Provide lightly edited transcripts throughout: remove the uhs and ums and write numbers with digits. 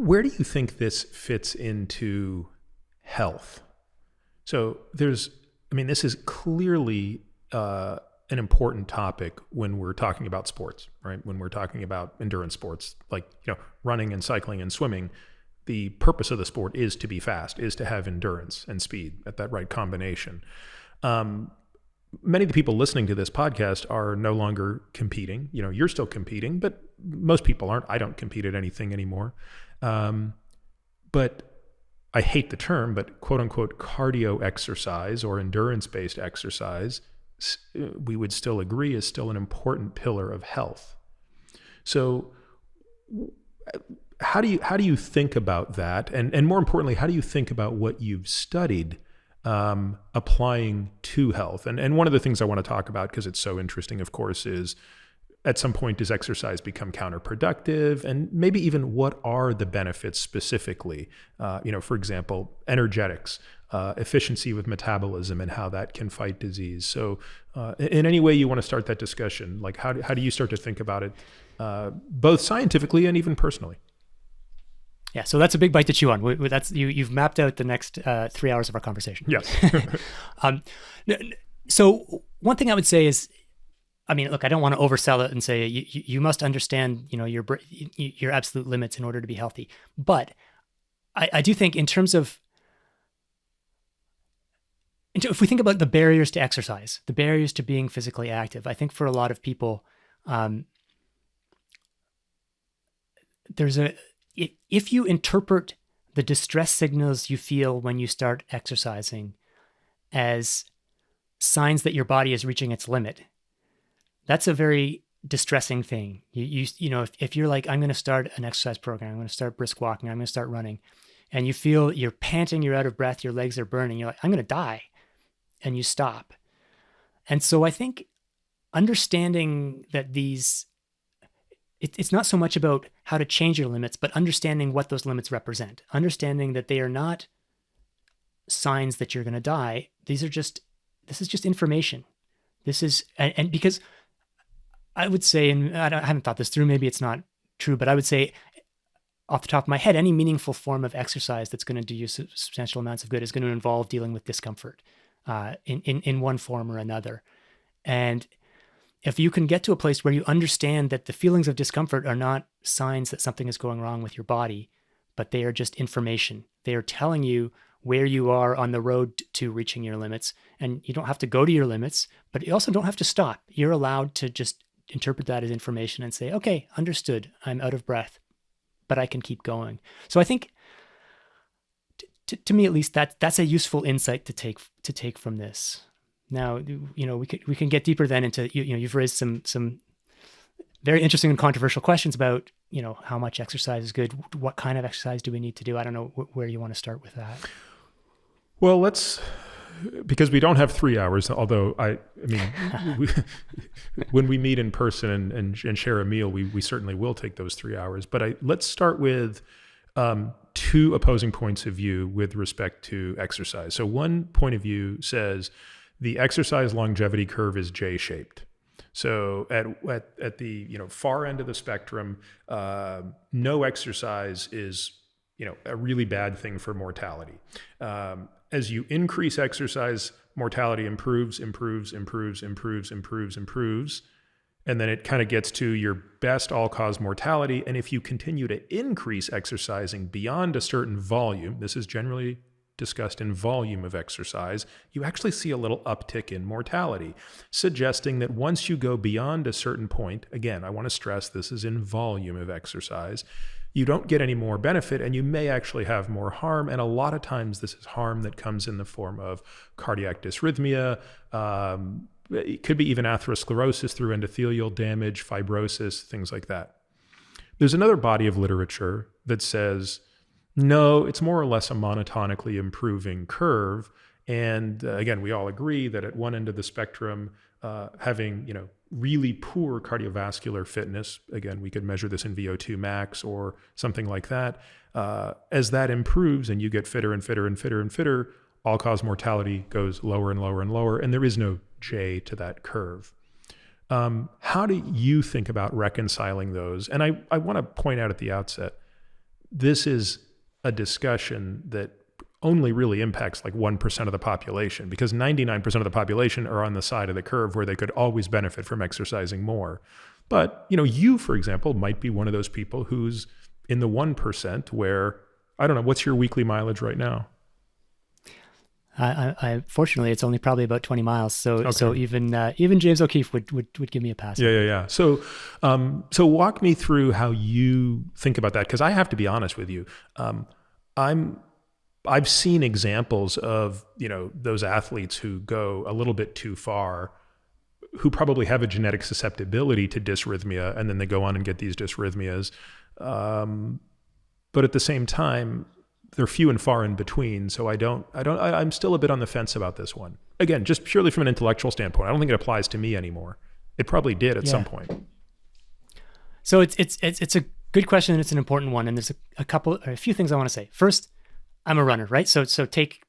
Where do you think this fits into health? So this is clearly an important topic when we're talking about sports, right? When we're talking about endurance sports, like, running and cycling and swimming, the purpose of the sport is to be fast, is to have endurance and speed at that right combination. Many of the people listening to this podcast are no longer competing. You're still competing, but most people aren't. I don't compete at anything anymore. But I hate the term, but quote unquote cardio exercise or endurance-based exercise, we would still agree is still an important pillar of health. So how do you think about that? And more importantly, how do you think about what you've studied applying to health? And one of the things I want to talk about, because it's so interesting, of course, is at some point, does exercise become counterproductive? And maybe even what are the benefits specifically? For example, energetics, efficiency with metabolism, and how that can fight disease. So in any way you want to start that discussion, like how do you start to think about it, both scientifically and even personally? Yeah, so that's a big bite to chew on. You've mapped out the next 3 hours of our conversation. Yes. So one thing I would say is, look, I don't want to oversell it and say you must understand, your absolute limits in order to be healthy. But I do think in terms of, if we think about the barriers to exercise, the barriers to being physically active, I think for a lot of people, if you interpret the distress signals you feel when you start exercising as signs that your body is reaching its limit, that's a very distressing thing. If you're like, I'm going to start an exercise program, I'm going to start brisk walking, I'm going to start running, and you feel you're panting, you're out of breath, your legs are burning, you're like, I'm going to die, and you stop. And so I think understanding that it's not so much about how to change your limits, but understanding what those limits represent, understanding that they are not signs that you're going to die. This is just information. And because I would say, and I haven't thought this through, maybe it's not true, but I would say off the top of my head, any meaningful form of exercise that's going to do you substantial amounts of good is going to involve dealing with discomfort in one form or another. And if you can get to a place where you understand that the feelings of discomfort are not signs that something is going wrong with your body, but they are just information. They are telling you where you are on the road to reaching your limits. And you don't have to go to your limits, but you also don't have to stop. You're allowed to just interpret that as information and say, okay, understood. I'm out of breath, but I can keep going. So I think, to me at least, that's a useful insight to take from this. Now, we can get deeper then into, you've raised some very interesting and controversial questions about, how much exercise is good. What kind of exercise do we need to do? I don't know where you want to start with that. Well, because we don't have 3 hours, although when we meet in person and share a meal, we certainly will take those 3 hours. But let's start with two opposing points of view with respect to exercise. So one point of view says the exercise longevity curve is J-shaped. So at the far end of the spectrum, no exercise is a really bad thing for mortality. As you increase exercise, mortality improves, and then it kind of gets to your best all-cause mortality. And if you continue to increase exercising beyond a certain volume, this is generally discussed in volume of exercise, you actually see a little uptick in mortality, suggesting that once you go beyond a certain point, again, I want to stress this is in volume of exercise, you don't get any more benefit and you may actually have more harm. And a lot of times this is harm that comes in the form of cardiac dysrhythmia. It could be even atherosclerosis through endothelial damage, fibrosis, things like that. There's another body of literature that says, no, it's more or less a monotonically improving curve. And again, we all agree that at one end of the spectrum, having really poor cardiovascular fitness, again, we could measure this in VO2 max or something like that. As that improves and you get fitter and fitter and fitter and fitter, all-cause mortality goes lower and lower and lower, and there is no J to that curve. How do you think about reconciling those? And I want to point out at the outset, this is a discussion that only really impacts like 1% of the population, because 99% of the population are on the side of the curve where they could always benefit from exercising more. But, you, for example, might be one of those people who's in the 1% where, I don't know, what's your weekly mileage right now? I fortunately, it's only probably about 20 miles. So Okay. so even James O'Keefe would give me a pass. Yeah. So walk me through how you think about that, because I have to be honest with you. I've seen examples of, those athletes who go a little bit too far, who probably have a genetic susceptibility to dysrhythmia, and then they go on and get these dysrhythmias. But at the same time, they're few and far in between. So I'm still a bit on the fence about this one. Again, just purely from an intellectual standpoint, I don't think it applies to me anymore. It probably did at some point. So it's a good question, and it's an important one. And there's a few things I want to say. First, I'm a runner, right? So take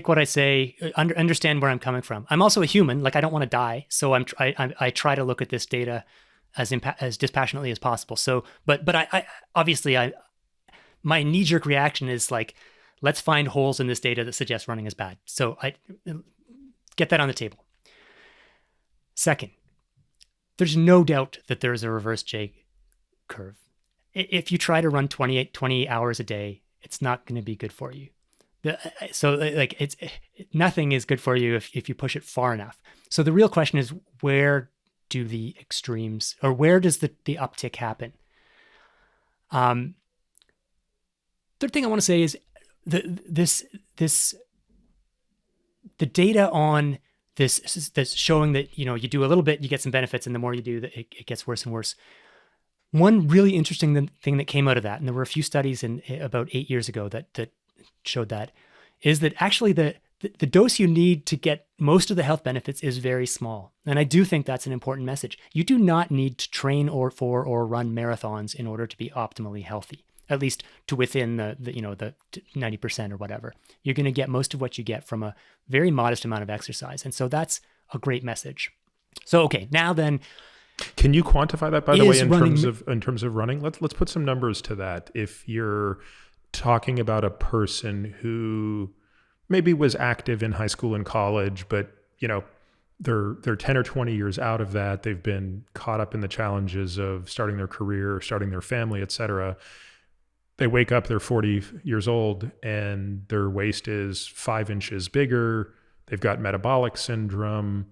what I say, understand where I'm coming from. I'm also a human. Like, I don't want to die. So I try to look at this data as dispassionately as possible. So, but I obviously my knee-jerk reaction is like, let's find holes in this data that suggest running is bad. So I get that on the table. Second, there's no doubt that there is a reverse J curve. If you try to run 20 hours a day, it's not going to be good for you. So like nothing is good for you if you push it far enough. So the real question is, where do the extremes, or where does the uptick happen? Third thing I want to say is the data on this showing that, you do a little bit, you get some benefits, and the more you do, it gets worse and worse. One really interesting thing that came out of that, and there were a few studies about 8 years ago that showed that, is that actually the dose you need to get most of the health benefits is very small. And I do think that's an important message. You do not need to train or run marathons in order to be optimally healthy, at least to within the 90% or whatever. You're going to get most of what you get from a very modest amount of exercise. And so that's a great message. So, okay, now then, can you quantify that, by the way, in terms of running? Let's put some numbers to that. If you're talking about a person who maybe was active in high school and college, but they're 10 or 20 years out of that, they've been caught up in the challenges of starting their career, starting their family, et cetera. They wake up, they're 40 years old, and their waist is 5 inches bigger. They've got metabolic syndrome.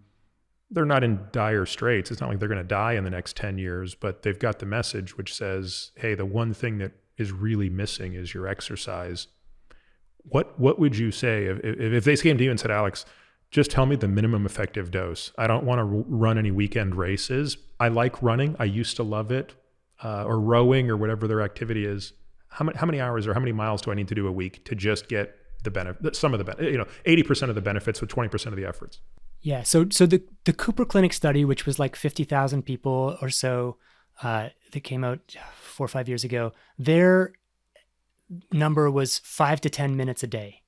They're not in dire straits. It's not like they're going to die in the next 10 years, but they've got the message which says, hey, the one thing that is really missing is your exercise. What would you say if they came to you and said, Alex, just tell me the minimum effective dose. I don't want to run any weekend races. I like running. I used to love it, or rowing, or whatever their activity is. How many hours or how many miles do I need to do a week to just get the benefit, some of the benefit, 80% of the benefits with 20% of the efforts? Yeah. So the Cooper Clinic study, which was like 50,000 people or so, that came out 4 or 5 years ago, their number was 5 to 10 minutes a day.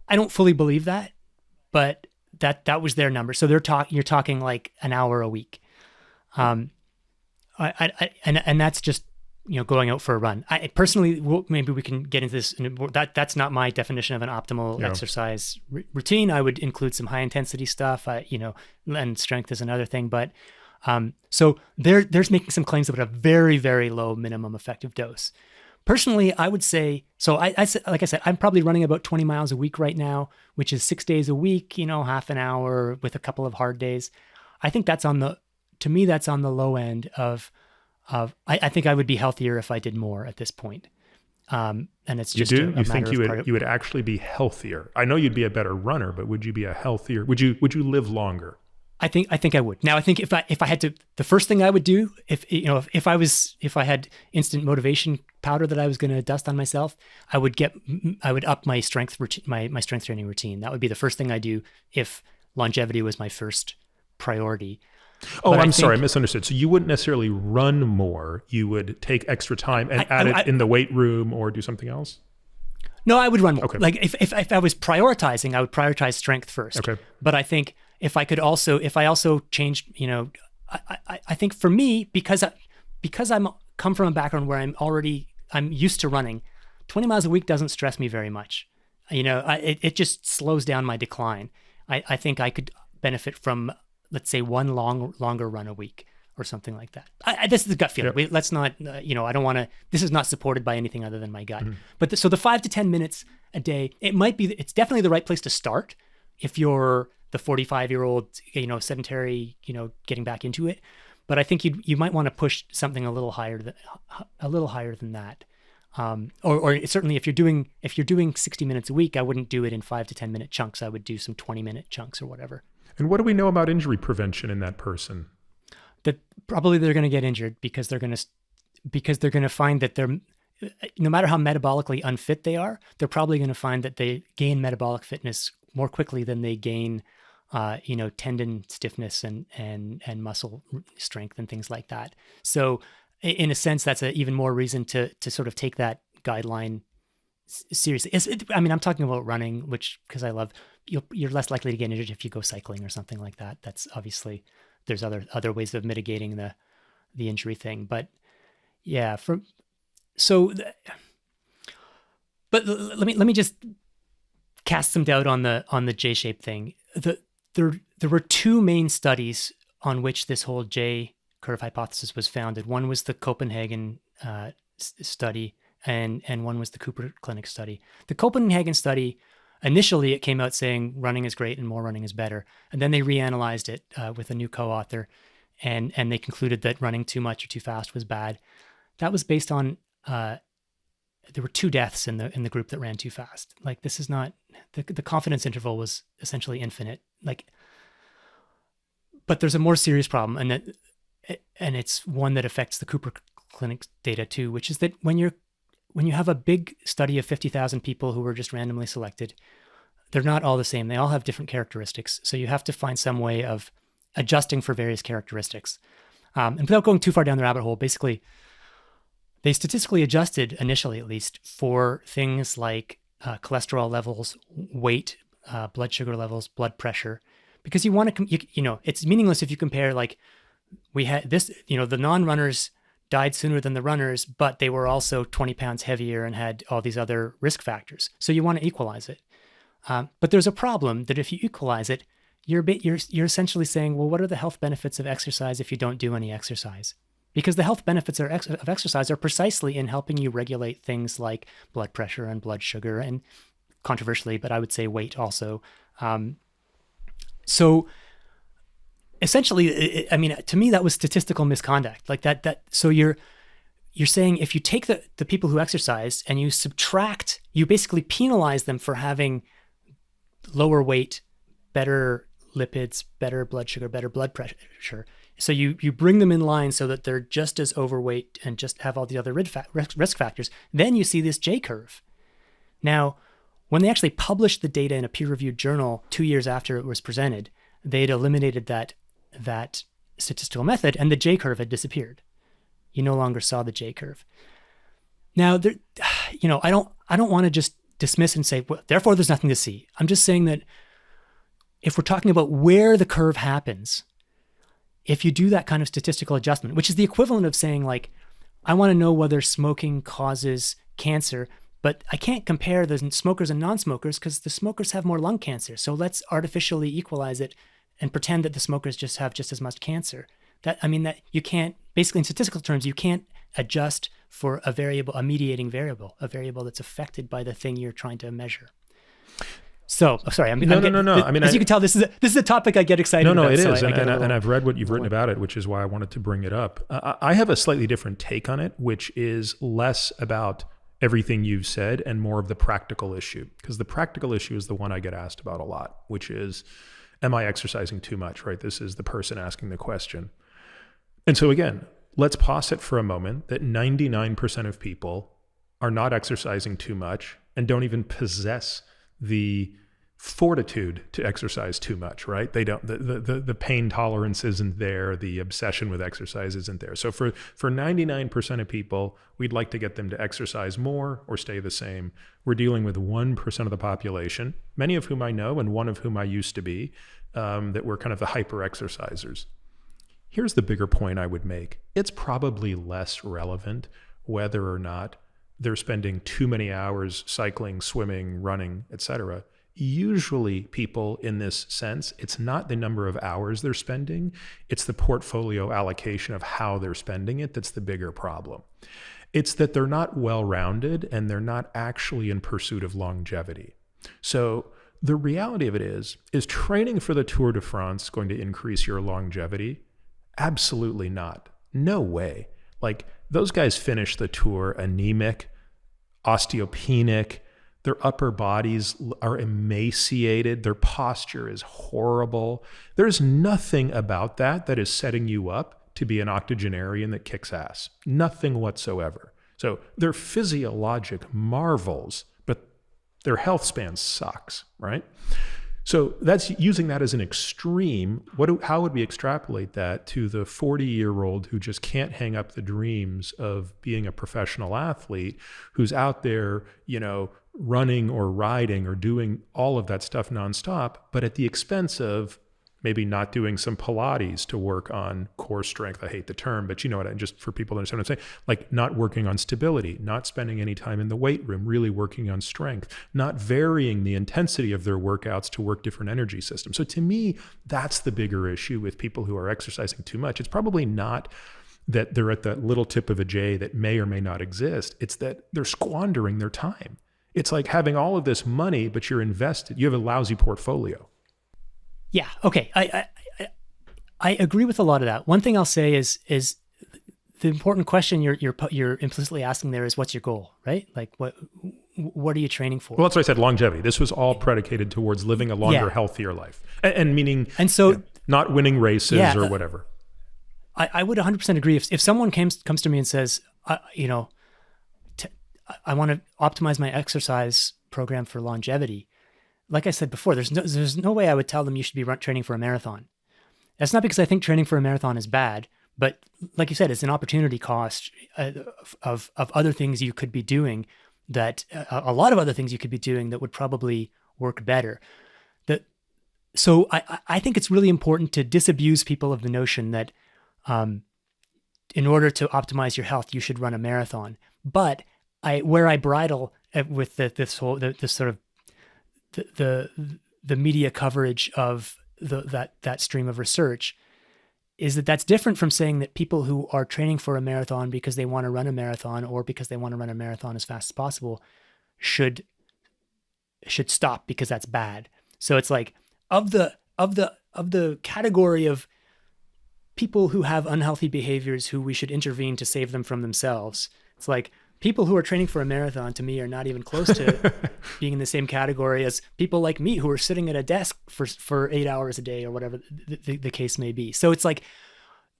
I don't fully believe that, but that was their number. So you're talking like an hour a week. And that's just, going out for a run. I personally, maybe we can get into this. That's not my definition of an optimal exercise routine. I would include some high intensity stuff, and strength is another thing. But so there's making some claims about a very, very low minimum effective dose. Personally, I would say, so like I said, I'm probably running about 20 miles a week right now, which is 6 days a week, half an hour with a couple of hard days. I think that's to me, that's on the low end of I think I would be healthier if I did more at this point. And it's just you think you would actually be healthier? I know you'd be a better runner, but would you be would you live longer? I think I would. Now, I think if I had to, the first thing I would do, if I had instant motivation powder that I was going to dust on myself, I would up my strength my strength training routine. That would be the first thing I do if longevity was my first priority. Oh, I'm sorry, I misunderstood. So you wouldn't necessarily run more. You would take extra time and add it in the weight room or do something else? No, I would run more. Okay. Like if I was prioritizing, I would prioritize strength first. Okay. But I think if I also changed, I think for me, because I'm come from a background where I'm already I'm used to running. 20 miles a week doesn't stress me very much. It just slows down my decline. I think I could benefit from, let's say, one longer run a week or something like that. This is a gut feeling. Yep. Let's not, I don't want to, this is not supported by anything other than my gut. But so the 5 to 10 minutes a day, it's definitely the right place to start if you're the 45-year-old, sedentary, getting back into it. But I think you might want to push something a little higher than that. Or certainly if you're doing 60 minutes a week, I wouldn't do it in 5 to 10 minute chunks. I would do some 20-minute chunks or whatever. And what do we know about injury prevention in that person? That probably they're going to get injured because they're going to find that they're, no matter how metabolically unfit they are, they're probably going to find that they gain metabolic fitness more quickly than they gain, tendon stiffness and muscle strength and things like that. So in a sense, that's even more reason to sort of take that guideline seriously. I'm talking about running, which, because I love, you're less likely to get injured if you go cycling or something like that. That's obviously, there's other ways of mitigating the injury thing. But yeah, but let me just cast some doubt on the J-shaped thing. There were two main studies on which this whole J curve hypothesis was founded. One was the Copenhagen study, and one was the Cooper Clinic study. The Copenhagen study, initially it came out saying running is great and more running is better, and then they reanalyzed it with a new co-author, and they concluded that running too much or too fast was bad. That was based on there were 2 deaths in the group that ran too fast. Like, this is not the confidence interval was essentially infinite. Like, but there's a more serious problem, and it's one that affects the Cooper Clinic data too, which is that when you have a big study of 50,000 people who were just randomly selected, they're not all the same. They all have different characteristics. So you have to find some way of adjusting for various characteristics. And without going too far down the rabbit hole, basically, they statistically adjusted, initially at least, for things like cholesterol levels, weight, blood sugar levels, blood pressure, because you want to, it's meaningless if you compare, like, we had this, the non-runners died sooner than the runners, but they were also 20 pounds heavier and had all these other risk factors. So you want to equalize it. But there's a problem that if you equalize it, you're essentially saying, well, what are the health benefits of exercise if you don't do any exercise? Because the health benefits of exercise are precisely in helping you regulate things like blood pressure and blood sugar, and controversially, but I would say weight also. So essentially, to me, that was statistical misconduct. Like that. So you're saying if you take the people who exercise and you basically penalize them for having lower weight, better lipids, better blood sugar, better blood pressure. So you bring them in line so that they're just as overweight and just have all the other risk factors. Then you see this J curve. Now, when they actually published the data in a peer-reviewed journal 2 years after it was presented, they'd eliminated that statistical method, and the J curve had disappeared. You no longer saw the J curve. Now, I don't want to just dismiss and say, well, therefore there's nothing to see. I'm just saying that if we're talking about where the curve happens, if you do that kind of statistical adjustment, which is the equivalent of saying, like, I want to know whether smoking causes cancer, but I can't compare the smokers and non-smokers because the smokers have more lung cancer. So let's artificially equalize it and pretend that the smokers just have just as much cancer. That you can't, basically in statistical terms, you can't adjust for a variable, a mediating variable, a variable that's affected by the thing you're trying to measure. So, sorry, No. As you can tell, this is a topic I get excited about. No, it is. So and I've read what you've written about it, which is why I wanted to bring it up. I have a slightly different take on it, which is less about everything you've said and more of the practical issue. Because the practical issue is the one I get asked about a lot, which is, am I exercising too much, right? This is the person asking the question. And so again, let's pause it for a moment that 99% of people are not exercising too much and don't even possess the fortitude to exercise too much, right? They don't, the pain tolerance isn't there. The obsession with exercise isn't there. So for 99% of people, we'd like to get them to exercise more or stay the same. We're dealing with 1% of the population, many of whom I know and one of whom I used to be, that were kind of the hyper exercisers. Here's the bigger point I would make. It's probably less relevant whether or not they're spending too many hours cycling, swimming, running, etc. Usually people in this sense, it's not the number of hours they're spending, it's the portfolio allocation of how they're spending it that's the bigger problem. It's that they're not well-rounded and they're not actually in pursuit of longevity. So the reality of it is training for the Tour de France going to increase your longevity? Absolutely not. No way. Like, those guys finish the Tour anemic, osteopenic, their upper bodies are emaciated, their posture is horrible. There's nothing about that that is setting you up to be an octogenarian that kicks ass. Nothing whatsoever. So they're physiologic marvels, but their health span sucks, right? So that's using that as an extreme. How would we extrapolate that to the 40-year-old who just can't hang up the dreams of being a professional athlete, who's out there, running or riding or doing all of that stuff nonstop, but at the expense of maybe not doing some Pilates to work on core strength. I hate the term, but you know what, just for people to understand what I'm saying, like not working on stability, not spending any time in the weight room, really working on strength, not varying the intensity of their workouts to work different energy systems. So to me, that's the bigger issue with people who are exercising too much. It's probably not that they're at that little tip of a J that may or may not exist. It's that they're squandering their time. It's like having all of this money, but you're invested. You have a lousy portfolio. Yeah. Okay. I agree with a lot of that. One thing I'll say is the important question you're implicitly asking there is, what's your goal, right? Like what are you training for? Well, that's why I said longevity. This was all predicated towards living a longer, healthier life, and meaning, and so not winning races or whatever. I would 100% agree. If someone comes to me and says, I want to optimize my exercise program for longevity, like I said before, there's no way I would tell them you should be training for a marathon. That's not because I think training for a marathon is bad, but like you said, it's an opportunity cost of other things you could be doing, that a lot of other things you could be doing that would probably work better. So I think it's really important to disabuse people of the notion that in order to optimize your health, you should run a marathon. But where I bridle with this sort of the media coverage of that stream of research is that's different from saying that people who are training for a marathon because they want to run a marathon or because they want to run a marathon as fast as possible should stop because that's bad. So it's like of the category of people who have unhealthy behaviors who we should intervene to save them from themselves, it's like people who are training for a marathon, to me, are not even close to being in the same category as people like me who are sitting at a desk for 8 hours a day or whatever the case may be. So it's like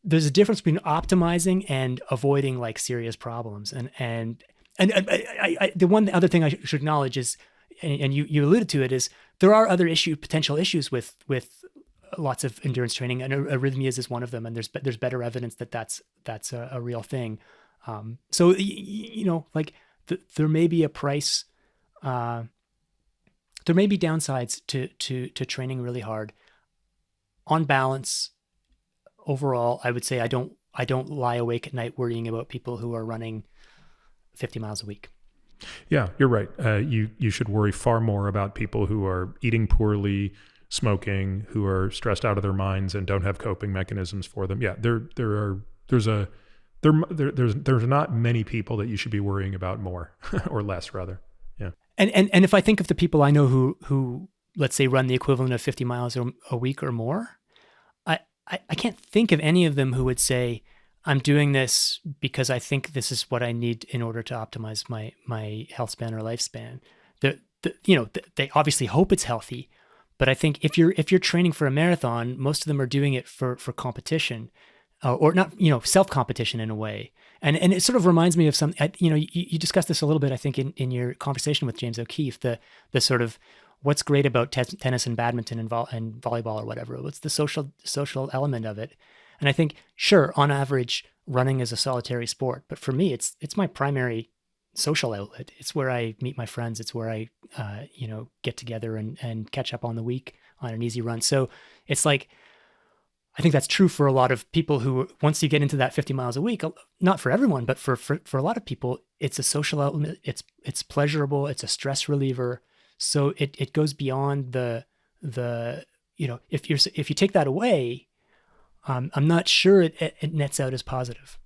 there's a difference between optimizing and avoiding like serious problems. And the one other thing I should acknowledge is, and you alluded to it, is there are other potential issues with lots of endurance training, and arrhythmias is one of them. And there's better evidence that that's a real thing. So, like there may be a price, there may be downsides to training really hard. On balance, overall, I would say I don't lie awake at night worrying about people who are running 50 miles a week. Yeah, you're right. You should worry far more about people who are eating poorly, smoking, who are stressed out of their minds and don't have coping mechanisms for them. Yeah, there's not many people that you should be worrying about more or less rather. Yeah. And if I think of the people I know who let's say run the equivalent of 50 miles a week or more, I can't think of any of them who would say, I'm doing this because I think this is what I need in order to optimize my health span or lifespan. They obviously hope it's healthy, but I think if you're training for a marathon, most of them are doing it for competition. Or not, self-competition in a way. And it sort of reminds me of some, you discussed this a little bit, I think, in your conversation with James O'Keefe, the sort of what's great about tennis and badminton and volleyball or whatever. What's the social element of it? And I think, sure, on average, running is a solitary sport. But for me, it's my primary social outlet. It's where I meet my friends. It's where I, get together and catch up on the week on an easy run. So it's like, I think that's true for a lot of people who, once you get into that 50 miles a week, not for everyone, but for a lot of people, It's a social outlet. It's pleasurable. It's a stress reliever. So it goes beyond the if you take that away, I'm not sure it nets out as positive.